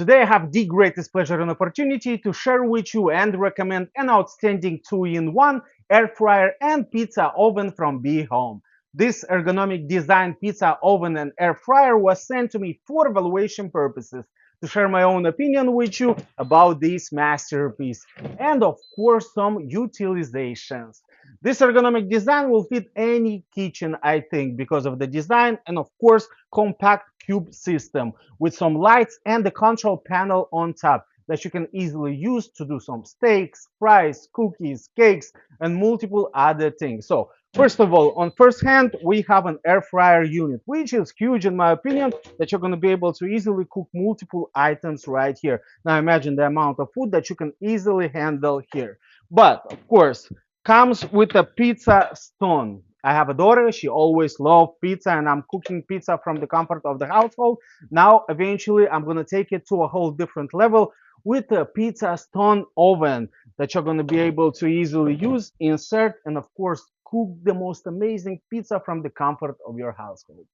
Today I have the greatest pleasure and opportunity to share with you and recommend an outstanding 2-in-1 air fryer and pizza oven from Behome. This ergonomic design pizza oven and air fryer was sent to me for evaluation purposes to share my own opinion with you about this masterpiece and of course some utilizations. This ergonomic design will fit any kitchen, I think, because of the design and of course compact cube system with some lights and the control panel on top that you can easily use to do some steaks, fries, cookies, cakes, and multiple other things. So first of all, on first hand, we have an air fryer unit, which is huge in my opinion, that you're going to be able to easily cook multiple items right here. Now imagine the amount of food that you can easily handle here. But of course, comes with a pizza stone. I have a daughter, she always loved pizza, and I'm cooking pizza from the comfort of the household. Now, eventually, I'm going to take it to a whole different level with a pizza stone oven that you're going to be able to easily use, insert, and of course, cook the most amazing pizza from the comfort of your household.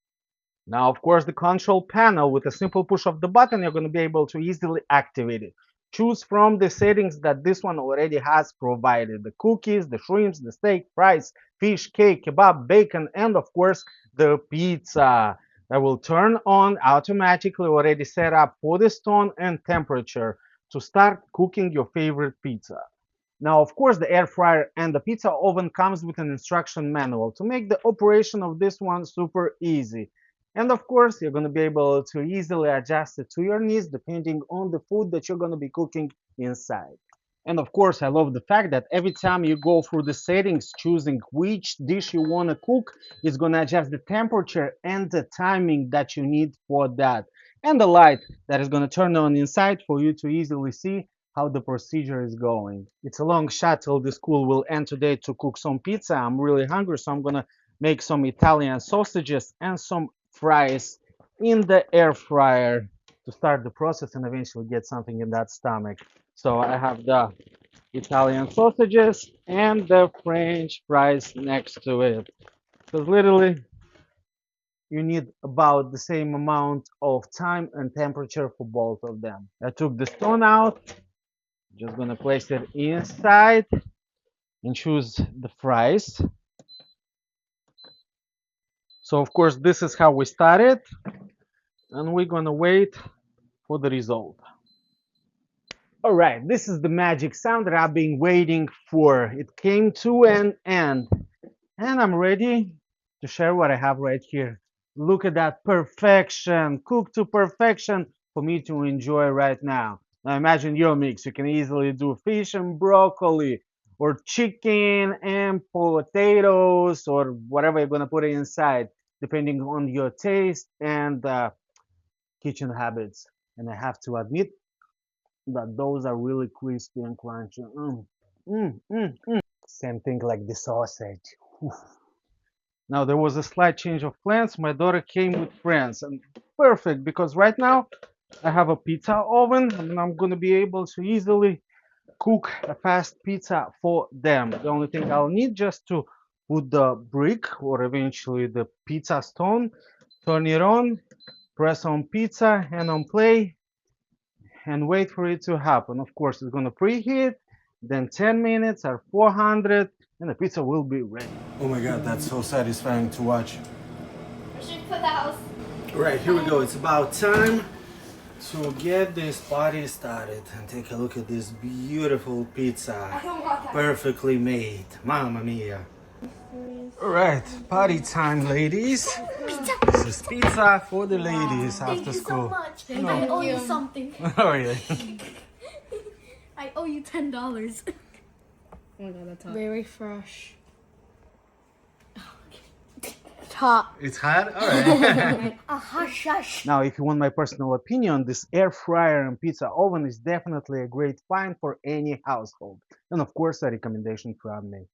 Now, of course, the control panel with a simple push of the button, you're going to be able to easily activate it. Choose from the settings that this one already has provided. The cookies, the shrimps, the steak, fries, fish, cake, kebab, bacon, and of course, the pizza that will turn on automatically already set up for the stone and temperature to start cooking your favorite pizza. Now, of course, the air fryer and the pizza oven comes with an instruction manual to make the operation of this one super easy. And of course, you're going to be able to easily adjust it to your needs depending on the food that you're going to be cooking inside. And of course, I love the fact that every time you go through the settings, choosing which dish you want to cook, it's going to adjust the temperature and the timing that you need for that. And the light that is going to turn on inside for you to easily see how the procedure is going. It's a long shot till the school will end today to cook some pizza. I'm really hungry, so I'm going to make some Italian sausages and some fries in the air fryer to start the process and eventually get something in that stomach. So I have the Italian sausages and the French fries next to it. Because literally you need about the same amount of time and temperature for both of them. I took the stone out, just gonna place it inside and choose the fries. So of course this is how we started and we're gonna wait for the result. All right, this is the magic sound that I've been waiting for. It came to an end, and I'm ready to share what I have right here. Look at that perfection, cooked to perfection for me to enjoy right now. Now imagine your mix. You can easily do fish and broccoli, or chicken and potatoes, or whatever you're gonna put inside, depending on your taste and kitchen habits. And I have to admit, that those are really crispy and crunchy. Same thing like the sausage. Oof. Now there was a slight change of plans. My daughter came with friends, and perfect because right now I have a pizza oven, and I'm gonna be able to easily cook a fast pizza for them. The only thing I'll need just to put the brick or eventually the pizza stone, turn it on, press on pizza and on play, and wait for it to happen. Of course, it's gonna preheat, then 10 minutes or 400, and the pizza will be ready. Oh my god, that's so satisfying to watch. Pushing for the house. Right, here we go. It's about time to get this party started and take a look at this beautiful pizza. I don't want that. Perfectly made. Mamma mia. Alright, party time, ladies. Pizza. This is pizza for the ladies Thank after you school. so much. No. I owe you something. Oh yeah. I owe you $10. Oh my god, that's hot. Very fresh. Top. It's hot? Alright. Hush, hush. Now, if you want my personal opinion, this air fryer and pizza oven is definitely a great find for any household. And of course, a recommendation from me.